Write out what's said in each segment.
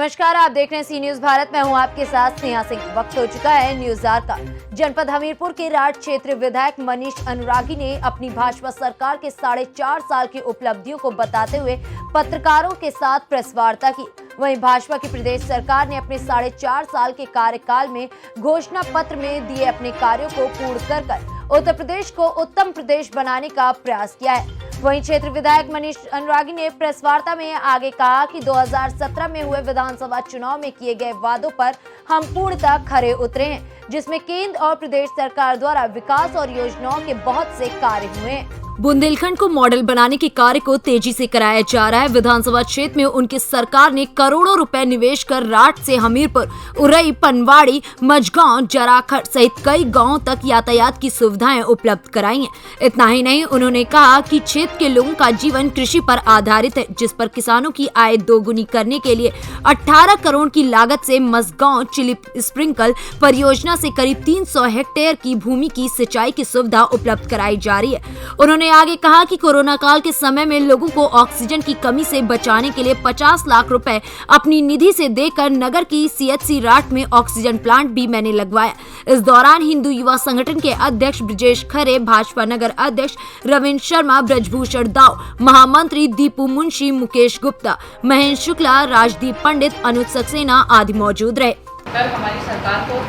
नमस्कार, आप देख रहे हैं सी न्यूज भारत। मैं हूं आपके साथ स्नेहा सिंह। वक्त हो चुका है न्यूज आवर का। जनपद हमीरपुर के राठ क्षेत्र विधायक मनीष अनुरागी ने अपनी भाजपा सरकार के 4.5 साल की उपलब्धियों को बताते हुए पत्रकारों के साथ प्रेस वार्ता की। वहीं भाजपा की प्रदेश सरकार ने अपने 4.5 साल के कार्यकाल में घोषणा पत्र में दिए अपने कार्यों को पूर्ण कर उत्तर प्रदेश को उत्तम प्रदेश बनाने का प्रयास किया है। वहीं क्षेत्र विधायक मनीष अनुरागी ने प्रेस वार्ता में आगे कहा कि 2017 में हुए विधानसभा चुनाव में किए गए वादों पर हम पूर्णतः खरे उतरे हैं, जिसमें केंद्र और प्रदेश सरकार द्वारा विकास और योजनाओं के बहुत से कार्य हुए हैं। बुंदेलखंड को मॉडल बनाने के कार्य को तेजी से कराया जा रहा है। विधानसभा क्षेत्र में उनकी सरकार ने करोड़ों रुपए निवेश कर राठ से हमीरपुर, उरई, पनवाड़ी, मझगांव, जराखड़ सहित कई गांवों तक यातायात की सुविधाएं उपलब्ध कराई हैं। इतना ही नहीं, उन्होंने कहा कि क्षेत्र के लोगों का जीवन कृषि पर आधारित है, जिस पर किसानों की आय दोगुनी करने के लिए 18 करोड़ की लागत से मझगांव चिलिप स्प्रिंकल परियोजना से करीब 300 हेक्टेयर की भूमि की सिंचाई की सुविधा उपलब्ध कराई जा रही है। उन्होंने आगे कहा कि कोरोना काल के समय में लोगों को ऑक्सीजन की कमी से बचाने के लिए 50 लाख रुपए अपनी निधि से देकर नगर की सीएचसी राठ में ऑक्सीजन प्लांट भी मैंने लगवाया। इस दौरान हिंदू युवा संगठन के अध्यक्ष ब्रजेश खरे, भाजपा नगर अध्यक्ष रविंद्र शर्मा, ब्रजभूषण दाव, महामंत्री दीपू मुंशी, मुकेश गुप्ता, महेंद्र शुक्ला, राजदीप पंडित, अनुज सक्सेना आदि मौजूद रहे। कल हमारी सरकार को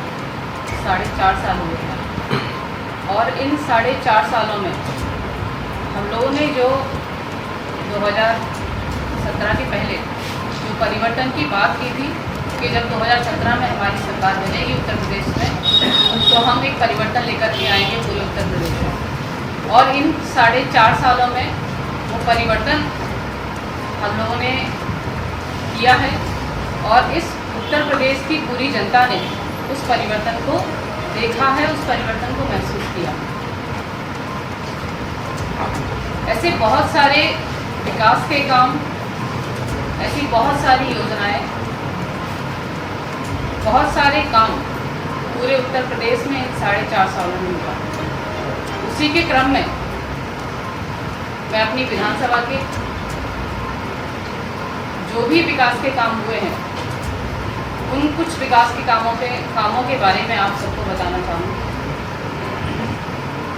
4.5 साल हो गए और इन 4.5 सालों में हम लोगों ने जो 2017 के पहले जो परिवर्तन की बात की थी कि जब 2017 में हमारी सरकार बनेगी उत्तर प्रदेश में, तो हम एक परिवर्तन लेकर के आएंगे पूरे उत्तर प्रदेश में। और इन 4.5 सालों में वो परिवर्तन हम लोगों ने किया है और इस उत्तर प्रदेश की पूरी जनता ने उस परिवर्तन को देखा है, उस परिवर्तन को महसूस किया। ऐसे बहुत सारे विकास के काम, ऐसी बहुत सारी योजनाएं, बहुत सारे काम पूरे उत्तर प्रदेश में इन 4.5 सालों में हुआ। उसी के क्रम में मैं अपनी विधानसभा के जो भी विकास के काम हुए हैं, उन कुछ विकास के कामों के बारे में आप सबको बताना चाहूँगी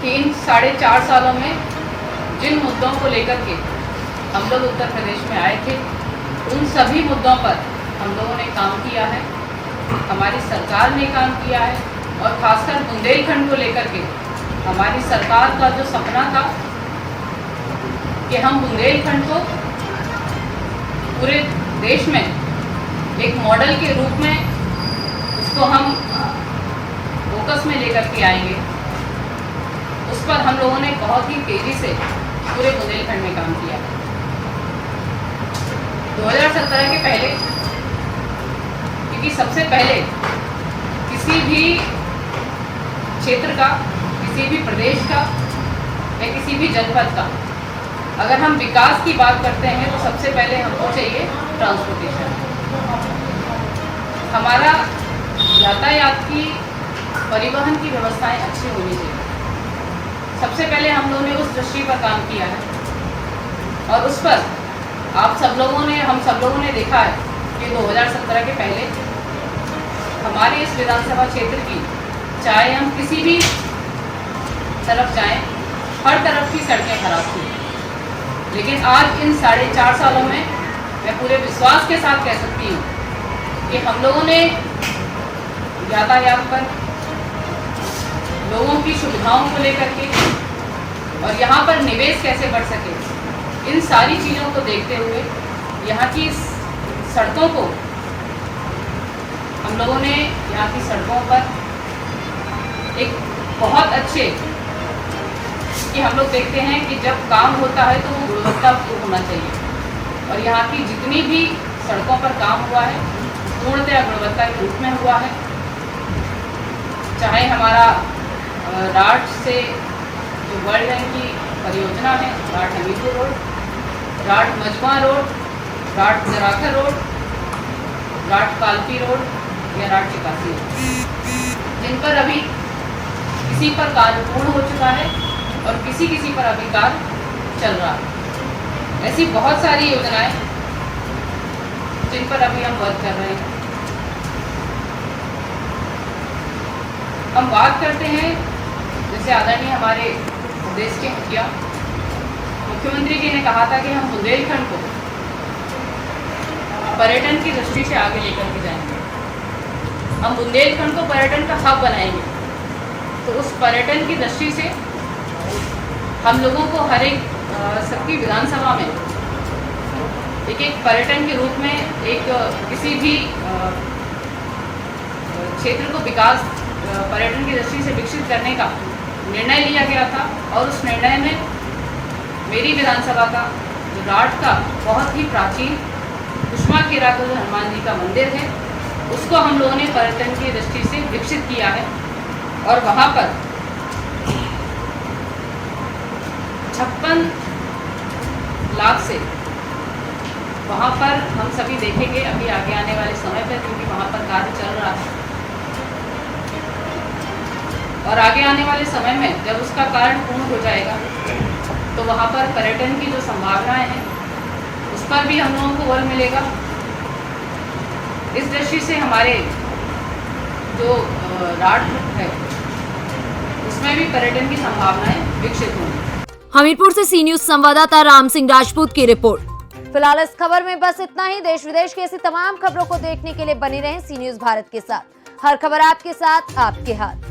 कि इन 4.5 सालों में जिन मुद्दों को लेकर के हम लोग उत्तर प्रदेश में आए थे, उन सभी मुद्दों पर हम लोगों ने काम किया है, हमारी सरकार ने काम किया है। और खासकर बुंदेलखंड को लेकर के हमारी सरकार का जो सपना था कि हम बुंदेलखंड को पूरे देश में एक मॉडल के रूप में उसको हम फोकस में लेकर के आएंगे, उस पर हम लोगों ने बहुत ही तेजी से पूरे बुंदेलखंड में काम किया। 2017 के पहले, क्योंकि सबसे पहले किसी भी क्षेत्र का, किसी भी प्रदेश का या किसी भी जनपद का अगर हम विकास की बात करते हैं तो सबसे पहले हमको चाहिए ट्रांसपोर्टेशन। हमारा यातायात की, परिवहन की व्यवस्थाएं अच्छी होनी चाहिए। सबसे पहले हम लोगों ने उस दृष्टि पर काम किया है और उस पर हम सब लोगों ने देखा है कि 2017 के पहले हमारे इस विधानसभा क्षेत्र की, चाहे हम किसी भी तरफ जाएं, हर तरफ की सड़कें खराब थी। लेकिन आज इन 4.5 सालों में मैं पूरे विश्वास के साथ कह सकती हूँ कि हम लोगों ने यातायात पर, लोगों की सुविधाओं को लेकर के और यहाँ पर निवेश कैसे बढ़ सके, इन सारी चीज़ों को देखते हुए यहाँ की सड़कों को हम लोगों ने, यहाँ की सड़कों पर एक बहुत अच्छे, कि हम लोग देखते हैं कि जब काम होता है तो वो गुणवत्तापूर्ण होना चाहिए और यहाँ की जितनी भी सड़कों पर काम हुआ है पूर्णतः गुणवत्ता के रूप में हुआ है। चाहे हमारा राठ से जो वर्ल्ड बैंक की परियोजना है, Rath Hamirpur road, Rath Majhgaon road, Rath Jarakhar road, Rath Kalpi road या राठ चिकासी रोड, जिन पर अभी किसी पर कार्य पूर्ण हो चुका है और किसी पर अभी कार्य चल रहा है। ऐसी बहुत सारी योजनाएं जिन पर अभी हम वर्क कर रहे हैं। हम बात करते हैं, जैसे आदरणीय हमारे देश के मुखिया मुख्यमंत्री जी ने कहा था कि हम बुंदेलखंड को पर्यटन की दृष्टि से आगे लेकर के जाएंगे, हम बुंदेलखंड को पर्यटन का हब बनाएंगे। तो उस पर्यटन की दृष्टि से हम लोगों को हर एक सबकी विधानसभा में एक पर्यटन के रूप में एक किसी भी क्षेत्र को विकास पर्यटन की दृष्टि से विकसित करने का निर्णय लिया गया था। और उस निर्णय में मेरी विधानसभा का जो राठ का बहुत ही प्राचीन कुष्मा केरा का जो हनुमान जी का मंदिर है, उसको हम लोगों ने पर्यटन की दृष्टि से विकसित किया है। और वहाँ पर 56 लाख से वहाँ पर हम सभी देखेंगे अभी आगे आने वाले समय पर, क्योंकि वहाँ पर कार्य चल रहा है। और आगे आने वाले समय में जब उसका कार्य पूर्ण हो जाएगा तो वहाँ पर पर्यटन की जो संभावनाएं हैं उस पर भी हम लोगों को बल मिलेगा। इस दृष्टि से हमारे जो राठ है उसमें भी पर्यटन की संभावनाएं विकसित होंगी। हमीरपुर से सी न्यूज संवाददाता राम सिंह राजपूत की रिपोर्ट। फिलहाल इस खबर में बस इतना ही। देश विदेश की ऐसी तमाम खबरों को देखने के लिए बने रहें सी न्यूज भारत के साथ। हर खबर आपके साथ, आपके हाथ।